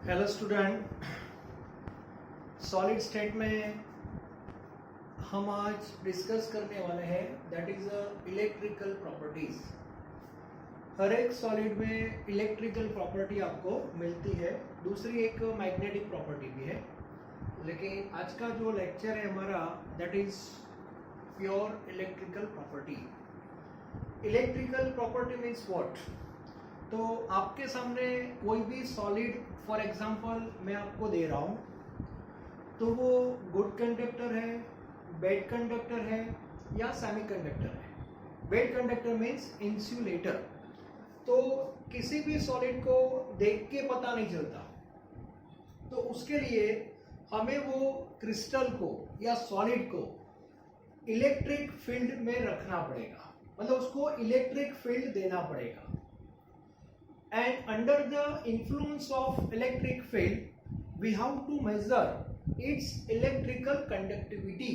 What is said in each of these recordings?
Hello student, solid state में हम आज डिस्कस करने वाले हैं दैट इज इलेक्ट्रिकल प्रॉपर्टीज। हर एक सॉलिड में इलेक्ट्रिकल प्रॉपर्टी आपको मिलती है, दूसरी एक मैग्नेटिक प्रॉपर्टी भी है। लेकिन आज का जो लेक्चर है हमारा that is pure electrical property. Electrical property means what? तो आपके सामने कोई भी सॉलिड फॉर एग्जांपल मैं आपको दे रहा हूँ, तो वो गुड कंडक्टर है, बैड कंडक्टर है या सेमी कंडक्टर है। Bad conductor means insulator. तो किसी भी सॉलिड को देख के पता नहीं चलता, तो उसके लिए हमें वो क्रिस्टल को या सॉलिड को इलेक्ट्रिक फील्ड में रखना पड़ेगा, मतलब उसको इलेक्ट्रिक फील्ड देना पड़ेगा। And under the influence of electric field, we have to measure its electrical conductivity.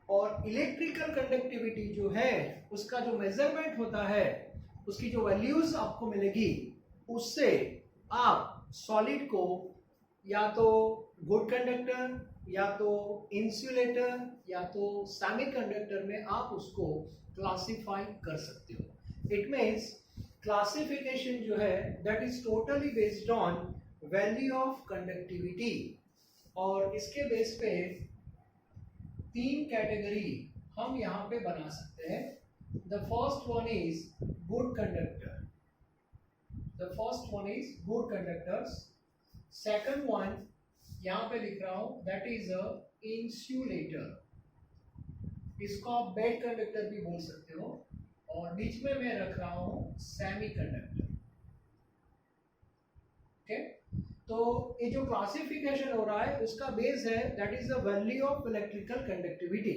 और इलेक्ट्रिकल कंडक्टिविटी जो है उसका जो मेजरमेंट होता है, उसकी जो वैल्यूज आपको मिलेगी, उससे आप सॉलिड को या तो गुड कंडक्टर या तो इंसुलेटर या तो सेमी कंडक्टर में आप उसको क्लासिफाई कर सकते हो। इट मीन्स क्लासिफिकेशन जो है that is totally based on value of conductivity. और इसके बेस पे तीन कैटेगरी हम यहाँ पे बना सकते हैं। The first one is good conductor, the first one is good conductors. Second one यहाँ पे लिख रहा हूं दैट इज अ इंसुलेटर, इसको आप बैड कंडक्टर भी बोल सकते हो। और बीच में मैं रख रहा हूं सेमी कंडक्टर। ओके, तो ये जो क्लासिफिकेशन हो रहा है उसका बेस है that is the value of electrical conductivity.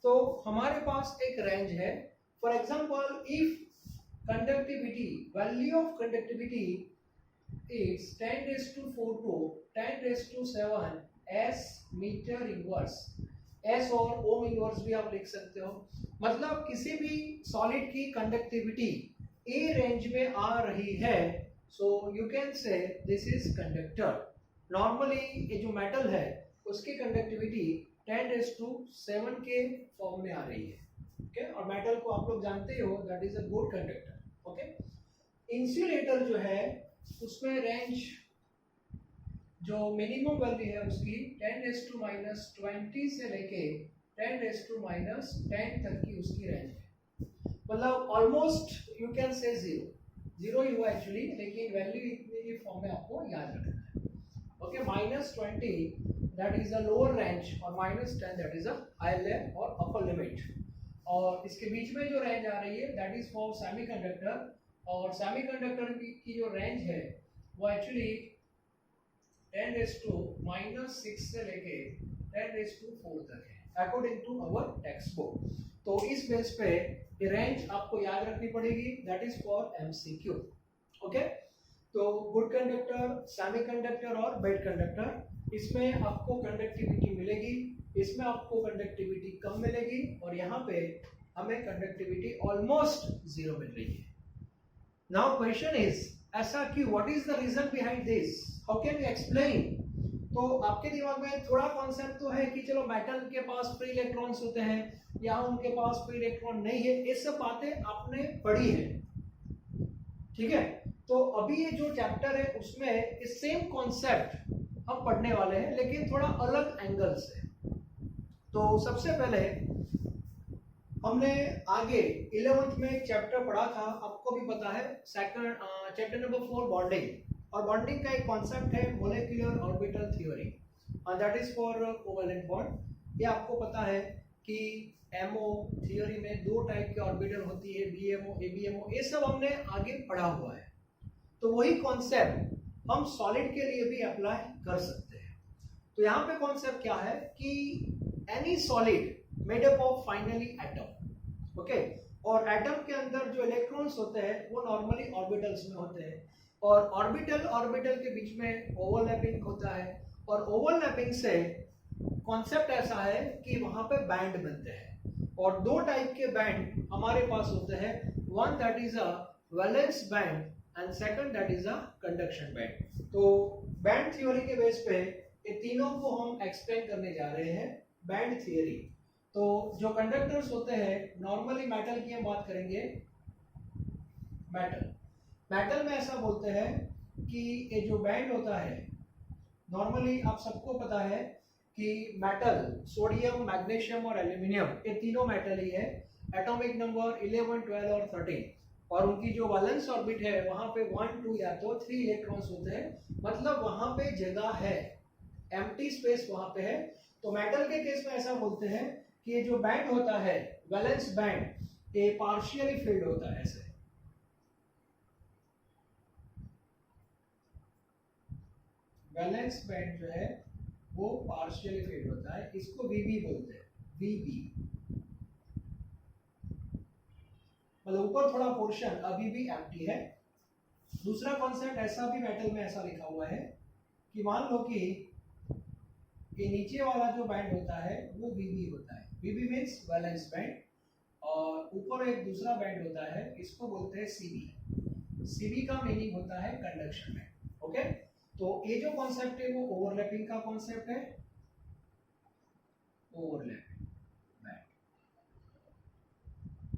तो हमारे पास एक रेंज है। For example if conductivity, value of conductivity is 10⁻⁴ to 10⁻⁷ s metre inverse. S और ओम इनवर्स भी आप लिख सकते हो। मतलब किसी भी सॉलिड की कंडक्टिविटी ए रेंज में आ रही है, सो यू कैन से दिस इज कंडक्टर। नॉर्मली ये जो मेटल है उसकी कंडक्टिविटी 10⁻⁷ के फॉर्म में आ रही है। ओके, और मेटल को आप लोग जानते हो that is a good conductor. Okay, insulator जो है उसमें रेंज जो मिनिमम वैल्यू है उसकी 10⁻⁻20 से लेके 10⁻⁻10 तक की उसकी रेंज है। मतलब almost you can say zero ही हुआ एक्चुअली, लेकिन वैल्यू इतनी फॉर्म में आपको याद रखना है। Okay, -20 that is a lower range और -10 दैट इज अ हायर और अपर लिमिट। और इसके बीच में जो रेंज आ रही है दैट इज फॉर सेमीकंडक्टर। और सेमीकंडक्टर की जो रेंज है वो एक्चुअली 10⁻⁻6 से लेके 10⁻⁴ तक है according to our textbook. तो इस बेस पे ये रेंज आपको याद रखनी पड़ेगी, that is for MCQ. Okay, तो गुड कंडक्टर, सेमी कंडक्टर और बैड कंडक्टर, इसमें आपको कंडक्टिविटी मिलेगी, इसमें आपको कंडक्टिविटी कम मिलेगी, और यहाँ पे हमें कंडक्टिविटी ऑलमोस्ट जीरो मिल रही है। नाउ क्वेश्चन इज ऐसा क्यों? What is the reason behind this? How can you explain? तो आपके दिमाग में थोड़ा कॉन्सेप्ट तो है कि चलो मेटल के पास फ्री इलेक्ट्रॉन्स होते हैं या उनके पास फ्री इलेक्ट्रॉन नहीं है, ये सब बातें आपने पढ़ी है, ठीक है। तो अभी ये जो चैप्टर है उसमें ये सेम कॉन्सेप्ट हम पढ़ने वाले हैं, लेकिन थोड़ा अलग एंगल से। तो सबसे पहले हमने आगे 11th में एक चैप्टर पढ़ा था, आपको भी पता है, सेकंड चैप्टर नंबर 4 बॉन्डिंग। और बॉन्डिंग का एक कॉन्सेप्ट है molecular orbital theory, that is for covalent bond. ये आपको पता है कि एमओ थ्योरी में दो टाइप के ऑर्बिटल होती है, बीएमओ, एबीएमओ, ये सब हमने आगे पढ़ा हुआ है। तो वही कॉन्सेप्ट हम सॉलिड के लिए भी अप्लाई कर सकते हैं। तो यहाँ पे कॉन्सेप्ट क्या है कि any solid made up of finally atom. Okay, और एटम के अंदर जो इलेक्ट्रॉन्स होते हैं वो नॉर्मली ऑर्बिटल्स में होते हैं, और ऑर्बिटल के बीच में ओवरलैपिंग होता है, और ओवरलैपिंग से कॉन्सेप्ट ऐसा है कि वहां पे बैंड बनते हैं। और दो टाइप के बैंड हमारे पास होते हैं, one that is a valence band and second that is a conduction band. तो बैंड थ्योरी के बेस पे ये तीनों को हम एक्सप्लेन करने जा रहे हैं बैंड थ्योरी। तो जो कंडक्टर्स होते हैं नॉर्मली मेटल की हम बात करेंगे। मेटल में ऐसा बोलते हैं कि ये जो बैंड होता है नॉर्मली आप सबको पता है कि मेटल सोडियम मैग्नीशियम और एल्यूमिनियम ये तीनों मेटल ही है। एटॉमिक नंबर 11 12 और 13 और उनकी जो वैलेंस ऑर्बिट है वहां पे 1 2 या तो 3 इलेक्ट्रॉन्स होते हैं, मतलब वहां पे जगह है, एम्प्टी स्पेस वहां पे है। तो मेटल के केस में ऐसा बोलते हैं कि ये जो बैंड होता है वैलेंस बैंड ये पार्शियली फिल्ड होता है। ऐसे वैलेंस बैंड जो है वो पार्शियली फिल्ड होता है, इसको वीबी बोलते हैं, वीबी मतलब ऊपर थोड़ा पोर्शन अभी भी एम्प्टी है। दूसरा कॉन्सेप्ट ऐसा भी मेटल में ऐसा लिखा हुआ है कि मान लो कि ये नीचे वाला जो बैंड होता है वो वीबी होता है, वीबी मींस वैलेंस बैंड, और ऊपर एक दूसरा बैंड होता है इसको बोलते हैं सीबी। सीबी का मीनिंग होता है कंडक्शन बैंड। ओके, तो ये जो कॉन्सेप्ट है वो ओवरलैपिंग का कॉन्सेप्ट है, ओवरलैपिंग बैंड।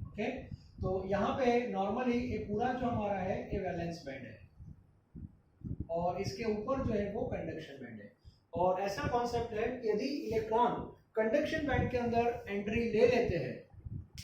ओके, तो यहाँ पे नॉर्मली ये पूरा जो हमारा है ये वैलेंस बैंड है और इसके ऊपर जो है वो कंडक्शन बैंड है। और ऐसा कॉन्सेप्ट है कि यदि इलेक्ट्रॉन कंडक्शन बैंड के अंदर एंट्री ले लेते हैं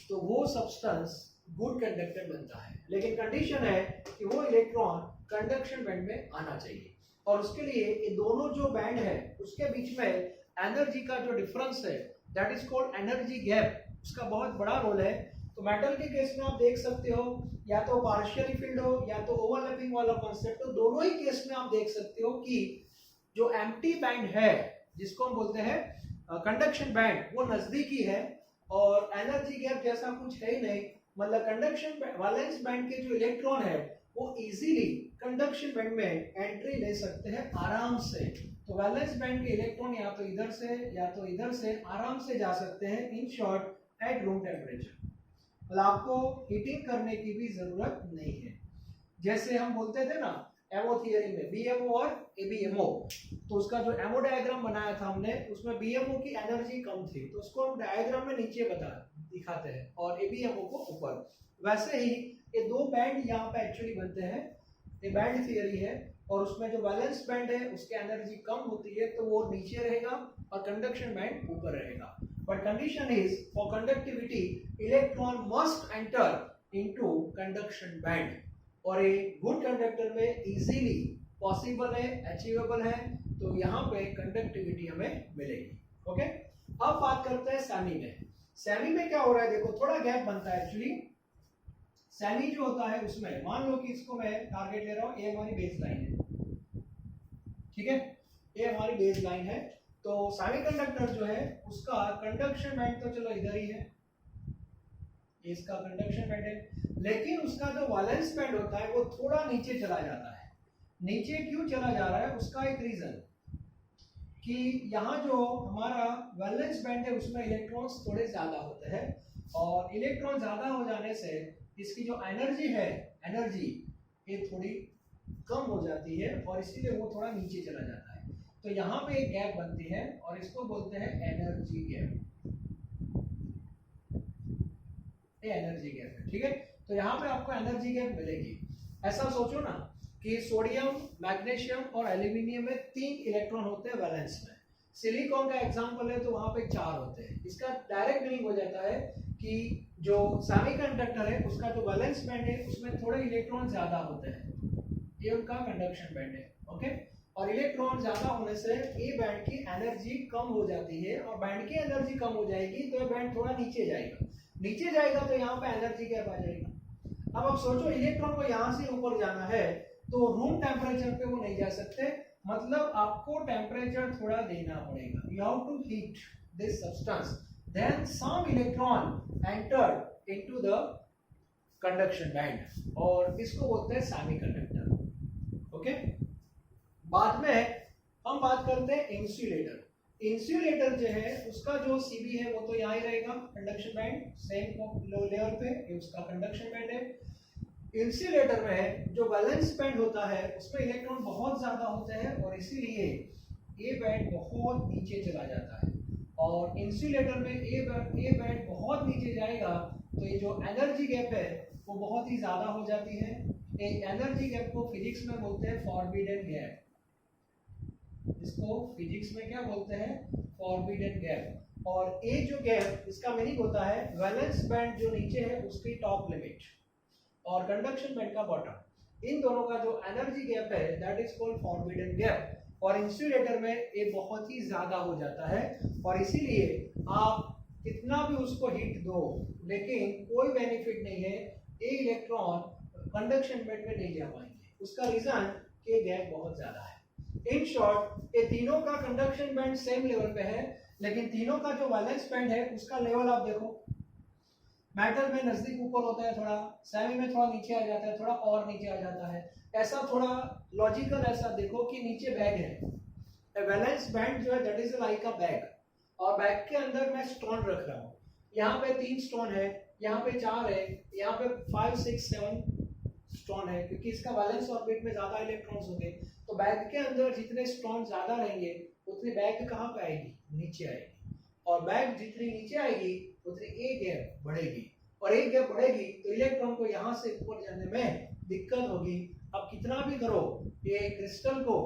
तो वो सब्सटेंस गुड कंडक्टर बनता है, लेकिन कंडीशन है कि वो इलेक्ट्रॉन कंडक्शन बैंड में आना चाहिए। और उसके लिए ये दोनों जो बैंड है उसके बीच में एनर्जी का जो डिफरेंस है that is called energy gap, उसका बहुत बड़ा रोल है। तो मेटल के केस में आप देख सकते हो या तो पार्शियली फील्ड हो या तो ओवरलैपिंग वाला कॉन्सेप्ट हो, दोनों ही केस में आप देख सकते हो कि जो एम्प्टी बैंड है जिसको हम बोलते हैं कंडक्शन बैंड वो नजदीकी है और एनर्जी गैप जैसा कुछ है ही नहीं, मतलब कंडक्शन वैलेंस बैंड के जो इलेक्ट्रॉन है वो इजीली कंडक्शन बैंड में एंट्री ले सकते हैं आराम से। तो वैलेंस बैंड के इलेक्ट्रॉन या तो इधर से या तो इधर से आराम से जा सकते हैं, in short at room temperature, मतलब आपको हीटिंग करने की भी जरूरत नहीं है। जैसे हम बोलते थे ना एमओ थियरी में बीएमओ और एबीएमओ, तो उसका जो एमओ डायग्राम बनाया था हमने उसमें बीएमओ की एनर्जी कम थी तो उसको हम डायग्राम में नीचे दिखाते हैं और एबीएमओ को ऊपर। वैसे ही ये दो बैंड यहाँ पे एक्चुअली बनते हैं, ये बैंड थियरी है और उसमें जो वैलेंस बैंड है उसकी एनर्जी कम होती है तो वो नीचे रहेगा और कंडक्शन बैंड ऊपर रहेगा। But condition is for conductivity electron must enter into conduction band और ये गुड कंडक्टर में इजीली पॉसिबल है, अचीवेबल है, तो यहाँ पे कंडक्टिविटी हमें मिलेगी। ओके, अब बात करते हैं सेमी में। सेमी में क्या हो रहा है, देखो थोड़ा गैप बनता है एक्चुअली। सेमी जो होता है उसमें मान लो कि इसको मैं टारगेट ले रहा हूँ, ये हमारी बेस लाइन है, ठीक है, ये हमारी बेस लाइन है। तो सेमीकंडक्टर जो है उसका कंडक्शन बैंड तो चलो इधर ही है, इसका कंडक्शन बैंड है, लेकिन उसका जो वैलेंस बैंड होता है वो थोड़ा नीचे चला जाता है। नीचे क्यों चला जा रहा है, उसका एक रीजन कि यहाँ जो हमारा वैलेंस बैंड है उसमें इलेक्ट्रॉन्स थोड़े ज्यादा होते हैं और इलेक्ट्रॉन ज्यादा हो जाने से इसकी जो एनर्जी है, एनर्जी ये थोड़ी कम हो जाती है और इसीलिए वो थोड़ा नीचे चला जाता है। तो यहाँ पे एक गैप बनती है और इसको बोलते हैं एनर्जी गैप, ये एनर्जी गैप है, ठीक है। तो यहाँ पे आपको एनर्जी गैप मिलेगी। ऐसा सोचो ना कि सोडियम, मैग्नीशियम और एल्यूमिनियम में 3 इलेक्ट्रॉन होते हैं वैलेंस में, सिलिकॉन का एग्जांपल है तो वहां पे 4 होते हैं। इसका डायरेक्ट मीनिंग हो जाता है कि जो सेमीकंडक्टर है उसका जो वैलेंस बैंड है उसमें थोड़े इलेक्ट्रॉन ज्यादा होते हैं, ये उनका कंडक्शन बैंड है। ओके, और इलेक्ट्रॉन ज्यादा होने से ए बैंड की एनर्जी कम हो जाती है और बैंड की एनर्जी कम हो जाएगी तो ये बैंड थोड़ा नीचे जाएगा, नीचे जाएगा तो यहाँ पे एनर्जी गैप आ जाएगा। अब आप सोचो इलेक्ट्रॉन को यहाँ से ऊपर जाना है तो रूम टेम्परेचर पे वो नहीं जा सकते, मतलब आपको टेम्परेचर थोड़ा देना पड़ेगा, you have to heat this substance, then some electron entered into the conduction band और इसको बोलते हैं सेमीकंडक्टर। ओके, बाद में हम बात करते हैं इंसुलेटर। इंसुलेटर जो है उसका जो सीबी है वो तो यहाँ ही रहेगा, कंडक्शन बैंड सेम लेवल पे, ये उसका कंडक्शन बैंड है। इंसुलेटर में जो वैलेंस बैंड होता है उसमें इलेक्ट्रॉन बहुत ज्यादा होते हैं और इसीलिए ए बैंड बहुत नीचे चला जाता है। और इंसुलेटर में ए बैंड बहुत नीचे जाएगा तो ये जो एनर्जी गैप है वो बहुत ही ज्यादा हो जाती है। ये एनर्जी गैप को फिजिक्स में बोलते हैं फॉरबिडन गैप। इसको फिजिक्स में क्या बोलते हैं? Forbidden gap. और ये जो गैप, इसका मीनिंग होता है वैलेंस बैंड जो नीचे है उसकी टॉप लिमिट और कंडक्शन बैंड का बॉटम, इन दोनों का जो एनर्जी गैप है that is called forbidden gap. और इंसुलेटर में ये बहुत ही ज्यादा हो जाता है और इसीलिए आप कितना भी उसको हीट दो लेकिन कोई बेनिफिट नहीं है, ये इलेक्ट्रॉन कंडक्शन बैंड में नहीं जा पाएंगे। उसका रीजन कि गैप बहुत ज्यादा है। इन शॉर्ट ये तीनों का कंडक्शन बैंड सेम लेवल पे है लेकिन तीनों का जो वैलेंस बैंड है उसका लेवल आप देखो, मेटल में नजदीक ऊपर होता है, थोड़ा सेमी में थोड़ा नीचे आ जाता है, थोड़ा और नीचे आ जाता है। ऐसा थोड़ा लॉजिकल ऐसा देखो कि नीचे बैग है, वैलेंस बैंड जो है that is like a bag और बैग के अंदर मैं स्टोन रख रहा हूँ। यहाँ पे 3 स्टोन है, यहाँ पे 4 है, यहाँ पे 5 6 7 स्टोन है क्योंकि इसका वैलेंस ऑर्बिट में ज्यादा इलेक्ट्रॉन्स होंगे। तो बैग के अंदर जितने स्टोन ज्यादा रहेंगे उतनी बैग कहाँ पे आएगी? नीचे आएगी। और बैग जितनी नीचे आएगी उतनी ए गैप बढ़ेगी और ए गैप बढ़ेगी तो इलेक्ट्रॉन को यहाँ से ऊपर जाने में दिक्कत होगी। अब कितना भी करो ये क्रिस्टल को,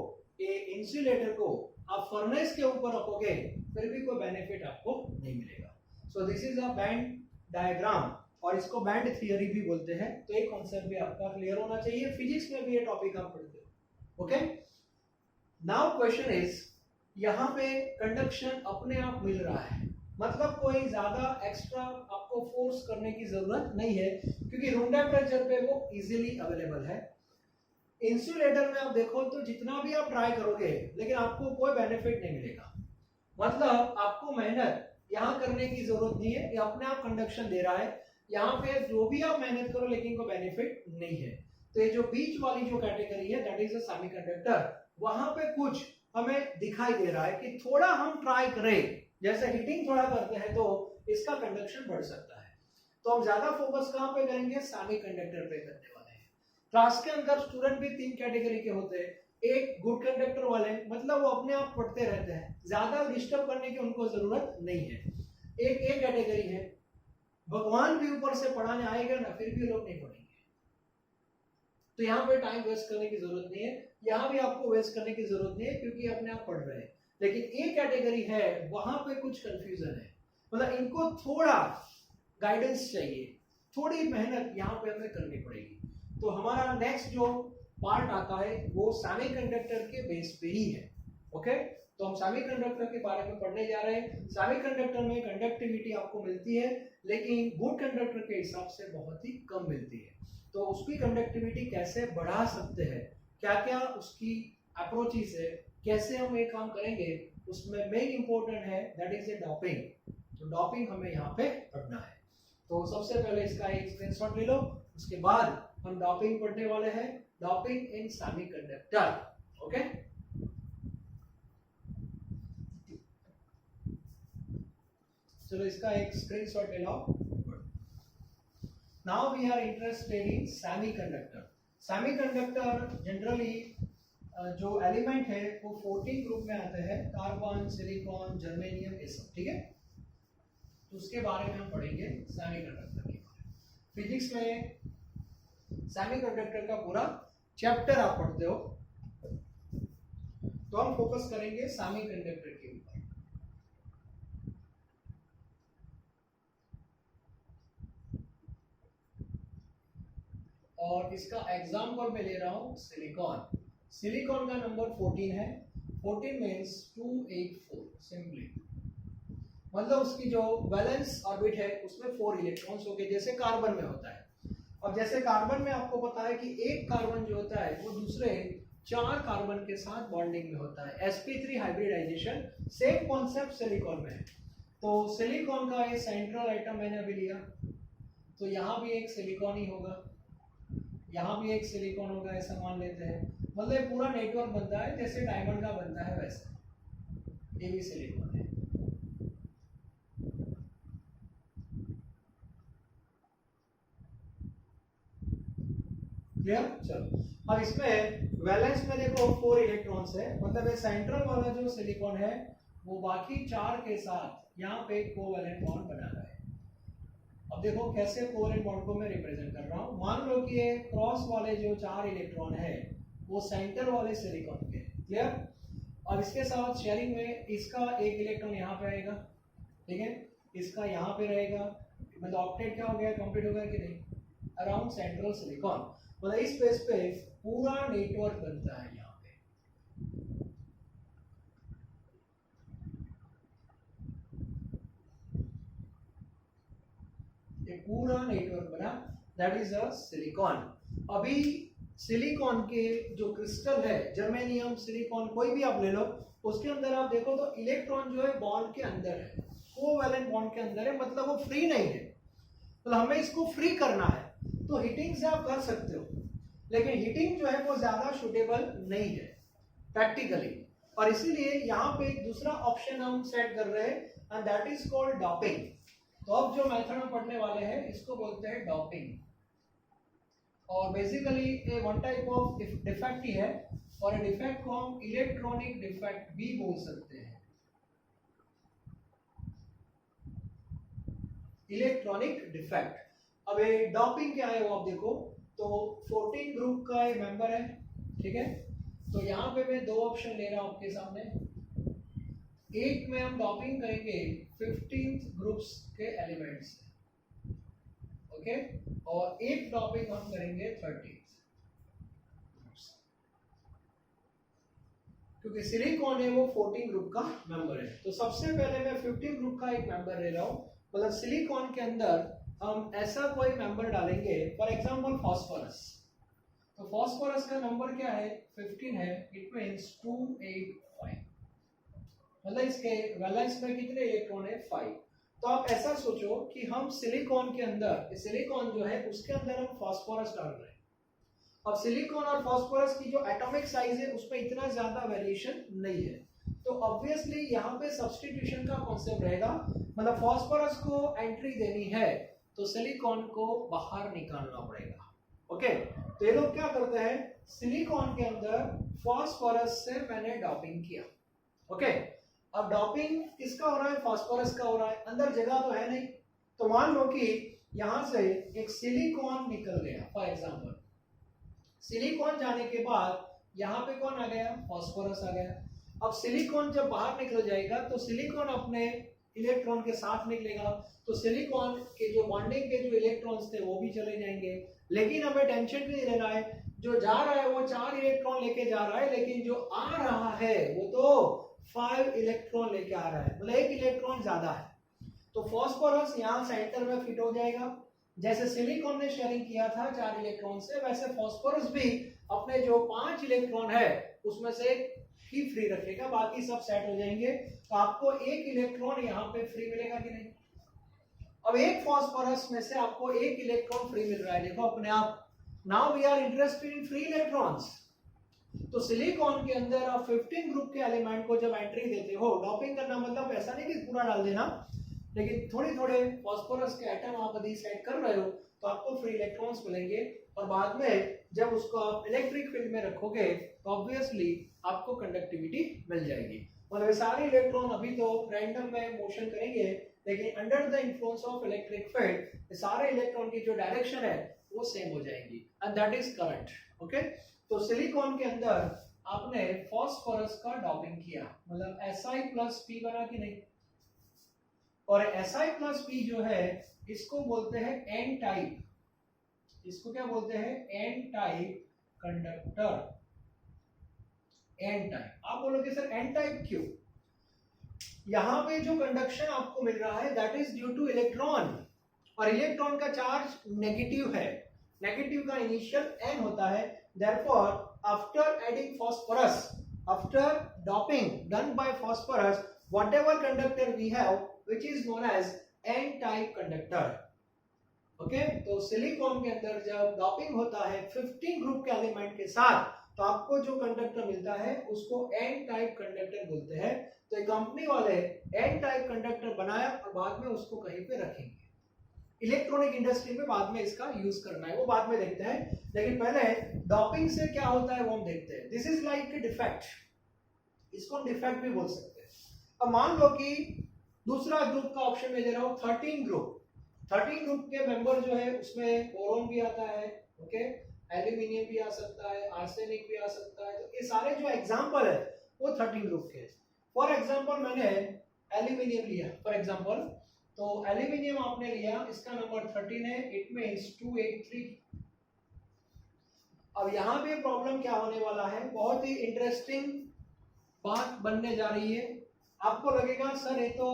ये इंसुलेटर को आप फर्नेस के ऊपर रखोगे फिर भी कोई बेनिफिट आपको नहीं मिलेगा। So this is a band diagram और इसको बैंड थियरी भी बोलते हैं। तो ये कॉन्सेप्ट भी आपका क्लियर होना चाहिए, फिजिक्स में भी ये टॉपिक आप पढ़ते हो। ओके, नाउ क्वेश्चन इज, यहाँ पे कंडक्शन अपने आप मिल रहा है, मतलब कोई ज्यादा एक्स्ट्रा आपको फोर्स करने की जरूरत नहीं है क्योंकि रूम टेम्परेचर पे वो इजीली अवेलेबल है। इंसुलेटर में आप देखो तो जितना भी आप ट्राई करोगे लेकिन आपको कोई बेनिफिट नहीं मिलेगा, मतलब आपको मेहनत यहाँ करने की जरूरत नहीं है, ये अपने आप कंडक्शन दे रहा है। यहाँ पे जो भी आप मेहनत करो लेकिन कोई बेनिफिट नहीं है। तो ये जो बीच वाली जो कैटेगरी है दैट इज अ सेमीकंडक्टर, वहां पे कुछ हमें दिखाई दे रहा है कि थोड़ा हम ट्राई करें, जैसे हीटिंग थोड़ा करते हैं तो इसका कंडक्शन बढ़ सकता है। तो हम ज्यादा फोकस कहाँ पे करेंगे? सेमीकंडक्टर पे करने वाले हैं। क्लास के अंदर स्टूडेंट भी 3 कैटेगरी के होते हैं, एक गुड कंडक्टर वाले, मतलब वो अपने आप पढ़ते रहते हैं, ज्यादा डिस्टर्ब करने की उनको जरूरत नहीं है। एक ए कैटेगरी है, भगवान भी ऊपर से पढ़ाने आएगा ना फिर भी लोग नहीं पढ़ेंगे, तो यहाँ पे टाइम वेस्ट करने की जरूरत नहीं है, यहाँ भी आपको वेस्ट करने की जरूरत नहीं है क्योंकि अपने आप पढ़ रहे हैं। लेकिन ए कैटेगरी है वहां पे कुछ कंफ्यूजन है, मतलब इनको थोड़ा गाइडेंस चाहिए, थोड़ी मेहनत यहाँ पे हमें करनी पड़ेगी। तो हमारा नेक्स्ट जो पार्ट आता है वो सेमीकंडक्टर के बेस पे ही है। ओके, तो हम सेमीकंडक्टर के बारे में पढ़ने जा रहे हैं। सेमीकंडक्टर में कंडक्टिविटी आपको मिलती है लेकिन गुड कंडक्टर के हिसाब से बहुत ही कम मिलती है। तो उसकी कंडक्टिविटी कैसे बढ़ा सकते हैं, क्या क्या उसकी अप्रोचेस है, कैसे हम ये काम करेंगे, उसमें मेन इंपॉर्टेंट है दैट इज ए डॉपिंग। तो डॉपिंग हमें यहाँ पे पढ़ना है। तो सबसे पहले इसका एक स्क्रीनशॉट ले लो, उसके बाद हम डॉपिंग पढ़ने वाले हैं, डॉपिंग इन सेमीकंडक्टर। ओके, चलो इसका एक स्क्रीनशॉट ले लो। Now we are interested in semiconductor. Semiconductor generally जो एलिमेंट है वो 14 ग्रुप में आते हैं, कार्बन, सिलिकॉन, जर्मेनियम, ये सब। ठीक है, तो उसके बारे में हम पढ़ेंगे सेमीकंडक्टर के बारे में। फिजिक्स में सेमीकंडक्टर का पूरा चैप्टर आप पढ़ते हो, तो हम फोकस करेंगे सेमीकंडक्टर के ऊपर। और इसका एग्जाम्पल मैं ले रहा हूं सिलिकॉन। सिलिकॉन का नंबर 14 है, 14 मीन्स 284 सिंपली, मतलब उसकी जो वैलेंस ऑर्बिट है उसमें 4 इलेक्ट्रॉन्स होंगे जैसे कार्बन में होता है। अब जैसे कार्बन में आपको पता है कि एक कार्बन जो होता है वो दूसरे 4 कार्बन के साथ बॉन्डिंग में होता है, sp3 hybridisation. Same concept silicon में है। तो सिलिकॉन का ये सेंट्रल आइटम मैंने अभी लिया, तो यहाँ भी एक सिलिकॉन ही होगा, यहाँ भी एक सिलिकॉन होगा, ऐसा मान लेते हैं। मतलब पूरा नेटवर्क बनता है जैसे डायमंड का बनता है वैसे, ये भी सिलिकॉन है। क्लियर? चलो अब इसमें वैलेंस में देखो 4 इलेक्ट्रॉन्स है, मतलब ये सेंट्रल वाला जो सिलिकॉन है वो बाकी 4 के साथ यहाँ पे कोवैलेंट बॉन्ड बना रहा है। अब देखो कैसे कोवैलेंट बॉन्ड को मैं रिप्रेजेंट कर रहा हूँ। मान लो कि ये क्रॉस वाले जो 4 इलेक्ट्रॉन है वो सेंटर वाले सिलिकॉन के, क्लियर? अब इसके साथ शेयरिंग में इसका एक इलेक्ट्रॉन यहाँ पे आएगा, ठीक है, इसका यहाँ पे रहेगा, मतलब ऑक्टेट क्या हो गया, कंप्लीट हो गया कि नहीं, अराउंड सेंट्रल सिलिकॉन। मतलब इस बेस पे पूरा नेटवर्क बनता है यहाँ पे। ये पूरा नेटवर्क बना, दैट इज अ सिलिकॉन। अभी सिलिकॉन के जो क्रिस्टल है, जर्मेनियम, सिलिकॉन, कोई भी आप ले लो, उसके अंदर आप देखो तो इलेक्ट्रॉन जो है बॉन्ड के अंदर है, कोवैलेंट बॉन्ड के अंदर है, मतलब वो फ्री नहीं है। तो हमें इसको फ्री करना है तो हीटिंग से आप कर सकते हो, लेकिन हीटिंग जो है वो ज्यादा सुटेबल नहीं है प्रैक्टिकली, और इसीलिए यहाँ पे एक दूसरा ऑप्शन हम सेट कर रहे हैं and that is called doping. तो अब जो मेथड हम पढ़ने वाले हैं इसको बोलते हैं डॉपिंग, और बेसिकली ये वन टाइप ऑफ डिफेक्ट ही है, और ये डिफेक्ट को हम इलेक्ट्रॉनिक डिफेक्ट भी बोल सकते हैं। Electronic defect. अब ये डॉपिंग क्या है वो आप देखो, तो 14 ग्रुप का ये मेंबर है, ठीक है। तो यहाँ पे मैं दो ऑप्शन ले रहा हूँ आपके सामने। एक में हम डॉपिंग करेंगे 15th ग्रुप्स के एलिमेंट्स, ओके, और एक डॉपिंग हम करेंगे 30th ग्रुप्स, क्योंकि सिलिकॉन है वो 14 ग्रुप का मेंबर है। तो सबसे पहले मैं 15 ग्रुप का एक मेंबर ले रहा हूँ, मतलब सिलिकॉन के अंदर हम ऐसा कोई मेंबर डालेंगे, फॉर एग्जांपल फास्फोरस। तो फास्फोरस का नंबर क्या है, 15 है, इट मींस 285, मतलब इसके वैलेंस में कितने इलेक्ट्रॉन है, 5। तो आप ऐसा सोचो कि हम सिलिकॉन के अंदर, सिलिकॉन जो है उसके अंदर हम फास्फोरस डाल रहे हैं। अब सिलिकॉन और फास्फोरस की जो एटॉमिक साइज है उसमें इतना ज्यादा वेरिएशन नहीं है, तो ऑब्वियसली यहाँ पे सब्स्टिट्यूशन का कॉन्सेप्ट रहेगा, मतलब फास्फोरस को एंट्री देनी है तो सिलिकॉन को बाहर निकालना पड़ेगा, ओके। तो ये लोग क्या करते हैं, सिलिकॉन के अंदर फास्फोरस से मैंने डॉपिंग किया, ओके। अब डॉपिंग किसका हो रहा है, फास्फोरस का हो रहा है, अंदर जगह तो है नहीं, तो मान लो कि यहां से एक सिलिकॉन निकल गया, फॉर एग्जांपल सिलिकॉन जाने के बाद यहाँ पे कौन आ गया, फास्फोरस आ गया। अब सिलिकॉन जब बाहर निकल जाएगा तो सिलिकॉन अपने इलेक्ट्रॉन के साथ निकलेगा, तो सिलिकॉन के जो बॉन्डिंग के जो इलेक्ट्रॉन्स थे वो भी चले जाएंगे। लेकिन हमें टेंशन भी नहीं लेना है, जो जा रहा है वो 4 इलेक्ट्रॉन लेके जा रहा है, लेकिन जो आ रहा है वो तो 5 इलेक्ट्रॉन लेके आ रहा है, मतलब 1 इलेक्ट्रॉन ज्यादा है। तो फास्फोरस यहाँ सेंटर में फिट हो जाएगा, जैसे सिलिकॉन ने शेयरिंग किया था 4 इलेक्ट्रॉन से, वैसे फास्फोरस भी अपने जो 5 इलेक्ट्रॉन है उसमें से ही फ्री रखेगा, बाकी सब सेट हो जाएंगे। तो आपको 1 इलेक्ट्रॉन यहाँ पे फ्री मिलेगा कि नहीं। अब एक फास्फोरस में से आपको 1 इलेक्ट्रॉन फ्री मिल रहा है, देखो अपने आप। Now we are interested in free electrons. तो सिलिकॉन के अंदर आप 15 ग्रुप के एलिमेंट को जब एंट्री देते हो, डॉपिंग करना मतलब ऐसा नहीं कि पूरा डाल देना, लेकिन थोड़े थोड़े फास्फोरस के एटम आप यदि सेट कर रहे हो तो आपको फ्री इलेक्ट्रॉन्स मिलेंगे, और बाद में जब उसको आप इलेक्ट्रिक फील्ड में रखोगे तो ऑब्वियसली आपको कंडक्टिविटी मिल जाएगी। मतलब सारे इलेक्ट्रॉन अभी तो रैंडम में मोशन करेंगे, लेकिन under the influence of electric field सारे इलेक्ट्रॉन की जो डायरेक्शन है वो सेम हो जाएगी, and that is current, okay. तो सिलिकॉन के अंदर आपने फास्फोरस का डॉपिंग किया, मतलब Si+P बना कि नहीं, और Si+P जो है इसको बोलते हैं एन टाइप, इसको क्या बोलते हैं, N type conductor. N type, आप बोलोगे सर एन टाइप क्यों, यहां पे जो कंडक्शन आपको मिल रहा है that is due two electron, और इलेक्ट्रॉन का चार्ज नेगेटिव है, नेगेटिव का इनिशियल एन होता है। Therefore after adding phosphorus, after doping done by phosphorus, whatever conductor we have which is known as n type conductor, okay. तो silicon के अंदर जब डॉपिंग होता है 15 ग्रुप के एलिमेंट के साथ, तो आपको जो कंडक्टर मिलता है उसको एन टाइप कंडक्टर बोलते हैं। तो कंपनी वाले एन टाइप कंडक्टर बनाया और बाद में उसको कहीं पे रखेंगे, इलेक्ट्रॉनिक इंडस्ट्री में बाद में इसका यूज करना है, वो बाद में देखते हैं, लेकिन पहले डॉपिंग से क्या होता है वो हम देखते हैं। This is like a defect, इसको हम डिफेक्ट भी बोल सकते हैं। अब मान लो कि दूसरा ग्रुप का ऑप्शन में दे रहा हूं 13 ग्रुप। 13 ग्रुप के मेंबर जो है उसमें बोरोन भी आता है, ओके, एल्यूमिनियम भी आ सकता है, आर्सेनिक भी आ सकता है। तो ये सारे जो एग्जांपल है वो 13 ग्रुप के। फॉर एग्जांपल मैंने एल्यूमिनियम लिया फॉर एग्जांपल, तो एल्यूमिनियम आपने लिया, इसका नंबर 13 है, इट मींस 283। अब यहाँ पे प्रॉब्लम क्या होने वाला है, बहुत ही इंटरेस्टिंग बात बनने जा रही है। आपको लगेगा सर ये तो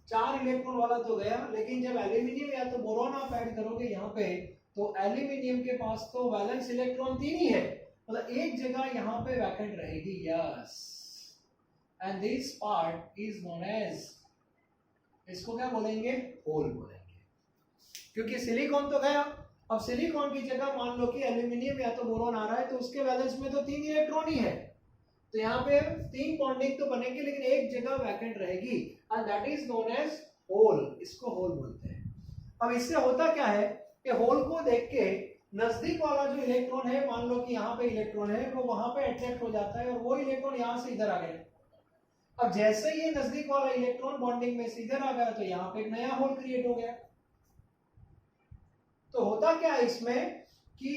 4 इलेक्ट्रॉन वाला तो गया, लेकिन जब एल्यूमिनियम या तो बोरॉन आप ऐड करोगे यहाँ पे, तो एल्यूमिनियम के पास तो वैलेंस इलेक्ट्रॉन 3 ही है, मतलब एक जगह यहाँ पे वैकेंट रहेगी। Yes, and this part is known as, इसको क्या बोलेंगे, होल बोलेंगे, क्योंकि सिलिकॉन तो गया। अब सिलिकॉन की जगह मान लो कि एल्यूमिनियम या तो बोरॉन आ रहा है, तो उसके वैलेंस में तो 3 इलेक्ट्रॉन ही है, तो यहाँ पे 3 बॉन्डिंग तो बनेगी, लेकिन एक जगह वैकेंट रहेगी, and that is known as hole, इसको होल बोलते हैं। अब इससे होता क्या है कि होल को देख के नजदीक वाला जो इलेक्ट्रॉन है, मान लो कि यहाँ पे इलेक्ट्रॉन है, वो वहां पे अट्रैक्ट हो जाता है, और वो इलेक्ट्रॉन यहाँ से इधर आ गया। अब जैसे ये नजदीक वाला इलेक्ट्रॉन बॉन्डिंग में से इधर आ गया, तो यहाँ पे एक नया होल क्रिएट हो गया। तो होता क्या है इसमें कि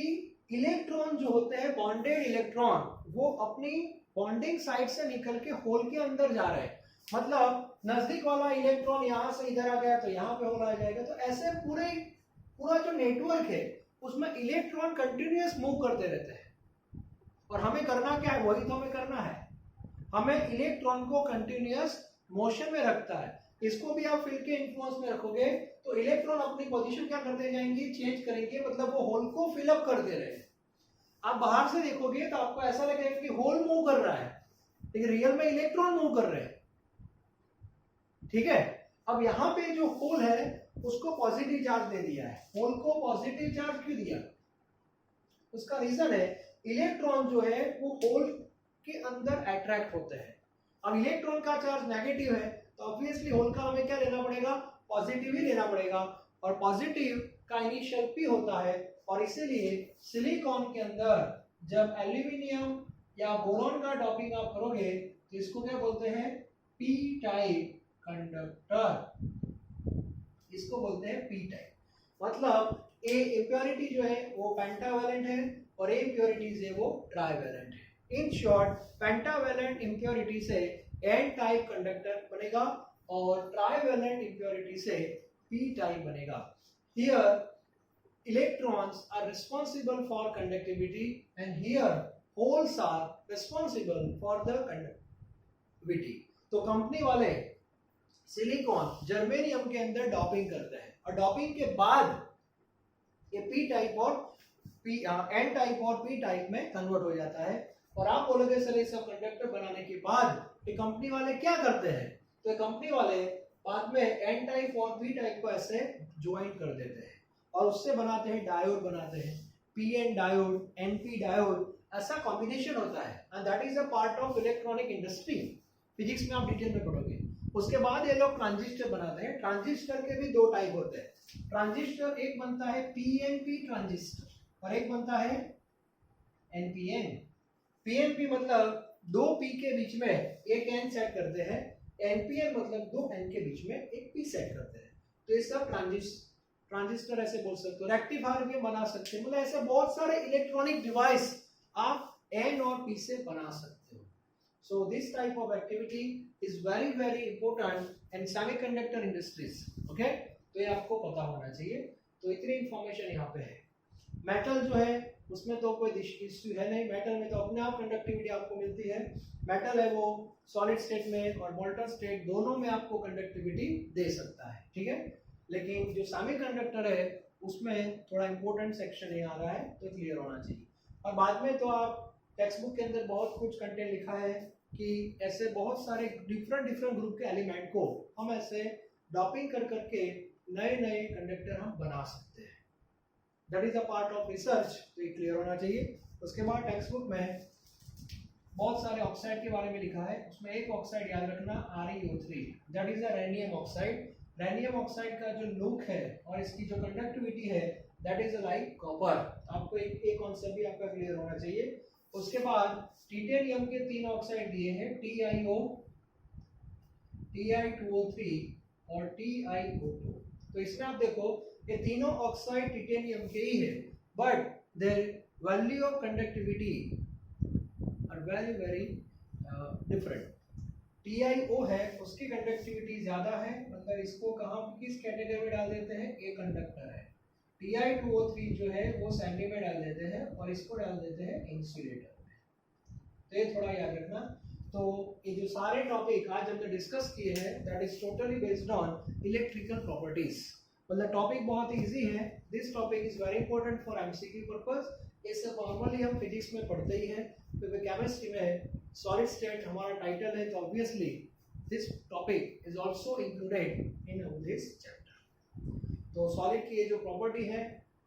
इलेक्ट्रॉन जो होते हैं बॉन्डेड इलेक्ट्रॉन, वो अपनी बॉन्डिंग साइड से निकल के होल के अंदर जा रहे हैं, मतलब नजदीक वाला इलेक्ट्रॉन यहाँ से इधर आ गया तो यहाँ पे होल आ जाएगा। तो ऐसे पूरा जो नेटवर्क है उसमें इलेक्ट्रॉन कंटिन्यूअस मूव करते रहते हैं, और हमें करना क्या है, वही तो हमें करना है, हमें इलेक्ट्रॉन को कंटिन्यूअस मोशन में रखता है। इसको भी आप फील्ड के इन्फ्लुएंस में रखोगे तो इलेक्ट्रॉन अपनी पोजीशन क्या करते जाएंगे, चेंज करेंगे, मतलब वो होल को फिलअप करते रहे। आप बाहर से देखोगे तो आपको ऐसा लगेगा कि होल मूव कर रहा है, लेकिन रियल में इलेक्ट्रॉन मूव कर रहे हैं, ठीक है। अब यहाँ पे जो होल है उसको पॉजिटिव चार्ज दे दिया है। होल को पॉजिटिव चार्ज क्यों दिया, उसका रीजन है इलेक्ट्रॉन जो है वो होल के अंदर अट्रैक्ट होते हैं। अब इलेक्ट्रॉन का चार्ज नेगेटिव है, तो ऑब्वियसली होल का हमें क्या लेना पड़ेगा, पॉजिटिव ही लेना पड़ेगा, और पॉजिटिव का इनिशियल पी होता है, और इसीलिए सिलिकॉन के अंदर जब एल्यूमिनियम या बोरॉन का डॉपिंग आप करोगे तो इसको क्या बोलते हैं, पी टाइप कंडक्टर, इसको बोलते हैं पी टाइप। मतलब ए इंप्योरिटी जो है वो पेंटावैलेंट है, और ए इंप्योरिटीज है वो ट्राइवैलेंट है। इन शॉर्ट, पेंटावैलेंट इंप्योरिटी से एन टाइप कंडक्टर बनेगा, और ट्राइवैलेंट इंप्योरिटी से पी टाइप बनेगा। Here electrons are responsible for conductivity, and here holes are responsible for the conductivity। तो कंपनी वाले सिलिकॉन जर्मेनियम के अंदर डॉपिंग करते हैं, और डॉपिंग के बाद ये पी टाइप और एन टाइप और पी टाइप में कन्वर्ट हो जाता है। और आप बोलोगे सर ये सब कंडक्टर बनाने के बाद ये कंपनी वाले क्या करते हैं, तो कंपनी वाले बाद में एन टाइप और पी टाइप को ऐसे ज्वाइन कर देते हैं, और उससे बनाते हैं डायोड, बनाते हैं पीएन डायोड, एनपी डायोड, ऐसा कॉम्बिनेशन होता है, and that is a part of electronic industry. Physics में आप डिटेल में पढ़ोगे। उसके बाद ये लोग ट्रांजिस्टर बनाते हैं। ट्रांजिस्टर के भी 2 टाइप होते हैं। ट्रांजिस्टर एक बनता है पीएनपी ट्रांजिस्टर, और एक बनता है एनपीएन। पीएनपी मतलब 2 पी के बीच में एक एन सेट करते हैं, एनपीएन मतलब 2 एन के बीच में एक पी सेट करते हैं। तो ये सब ट्रांजिस्टर ऐसे बोल सकते हो, रेक्टिफायर भी बना सकते हैं, मतलब ऐसे बहुत सारे इलेक्ट्रॉनिक डिवाइस आप एन और पी से बना सकते हो। So this type of activity is very very important in semiconductor industries, okay. तो ये आपको पता होना चाहिए। तो इतनी इंफॉर्मेशन यहाँ पे है। मेटल जो है उसमें तो कोई इश्यू है नहीं, मेटल में तो अपने आप कंडक्टिविटी आपको मिलती है। मेटल है वो सॉलिड स्टेट में और मोल्टन स्टेट दोनों में आपको कंडक्टिविटी दे सकता है, ठीक है। लेकिन जो सेमीकंडक्टर है उसमें थोड़ा इंपॉर्टेंट सेक्शन ये आ रहा है, तो क्लियर होना चाहिए। और बाद में तो आप टेक्स्ट बुक के अंदर बहुत कुछ कंटेंट लिखा है कि ऐसे बहुत सारे डिफरेंट ग्रुप के एलिमेंट को हम ऐसे डॉपिंग कर करके नए नए कंडक्टर हम बना सकते हैं। That is a part of research, तो ये क्लियर होना चाहिए। उसके बाद टेक्स्ट बुक में बहुत सारे ऑक्साइड के बारे में लिखा है, उसमें एक ऑक्साइड याद रखना ReO3, that is a radium oxide. Radium oxide का जो लुक है और इसकी जो कंडक्टिविटी है दैट इज लाइक कॉपर। आपको एक कॉन्सेप्ट भी आपका क्लियर होना चाहिए। उसके बाद टिटेनियम के 3 ऑक्साइड दिए हैं, TiO, Ti2O3 और TiO2। तो इसमें आप देखो ये तीनों ऑक्साइड टिटेनियम के ही है, but their value of conductivity are very very different. TiO है उसकी कंडक्टिविटी ज्यादा है, मतलब इसको कहाँ किस कैटेगरी में डाल देते हैं, ए कंडक्टर है। Ti2O3 जो है वो सैंडी में डाल देते हैं और इसको डाल देते हैं इंसुलेटर में। तो ये थोड़ा याद रखना। तो ये जो सारे टॉपिक आज हमने डिस्कस किए हैं that is totally based on electrical properties. मतलब टॉपिक बहुत इजी है। This topic is very important for MCQ purpose. इसे नॉर्मली हम फिजिक्स में पढ़ते ही हैं, क्योंकि केमिस्ट्री में सॉलिड स्टेट हमारा टाइटल है, तो obviously this topic is also included in this chapter. तो सॉलिड की ये जो प्रॉपर्टी है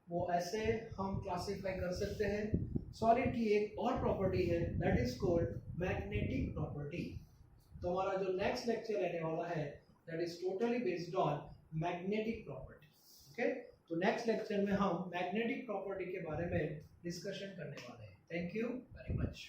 वो ऐसे हम क्लासिफाई कर सकते हैं। सॉलिड की एक और प्रॉपर्टी है that is called magnetic property. तो हमारा जो नेक्स्ट लेक्चर रहने वाला है that is totally based on magnetic property. Okay, तो नेक्स्ट लेक्चर में हम मैग्नेटिक प्रॉपर्टी के बारे में डिस्कशन करने वाले हैं। Thank you very much.